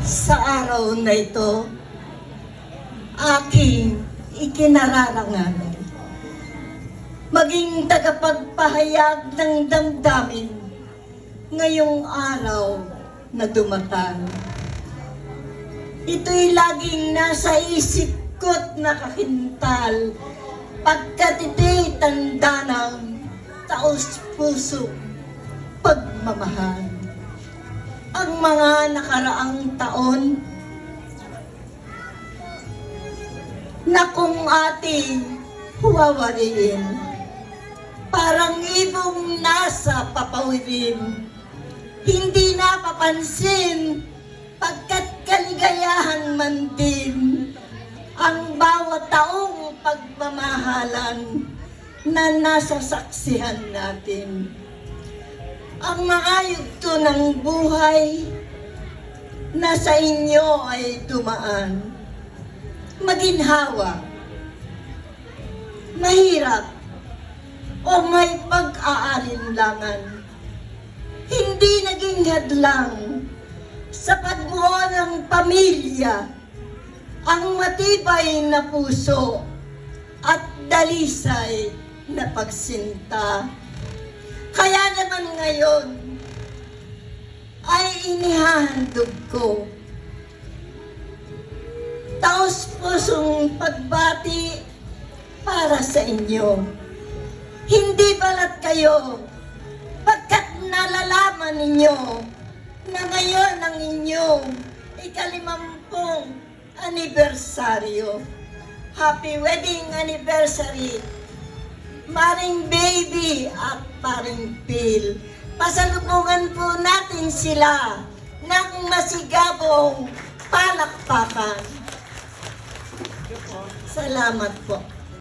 Sa araw na ito, aking ikinararangalan maging tagapagpahayag ng damdamin ngayong araw na dumatang. Ito'y laging nasa isip ko't nakakintal, pagkat ito'y tanda ng taos-puso pagmamahal. Ang mga nakaraang taon na kung ating huwawariin, parang ibong nasa papawirin, hindi napapansin pagkat kaligayahan man din ang bawat taong pagmamahalan na nasa saksihan natin. Ang mga yugto ng buhay na sa inyo ay dumaan, maginhawa, mahirap, o may pag-aalinlangan, hindi naging hadlang sa pagbuo ng pamilya ang matibay na puso at dalisay na pagsinta. Kaya naman ngayon ay inihahandog ko taos-pusong pagbati para sa inyo. Hindi balat kayo, pagkat nalalaman ninyo na ngayon ang inyong ika-50 anibersaryo. Happy wedding anniversary, Maring Baby at Paring Phil. Pasalubungan po natin sila ng masigabong palakpakan. Salamat po.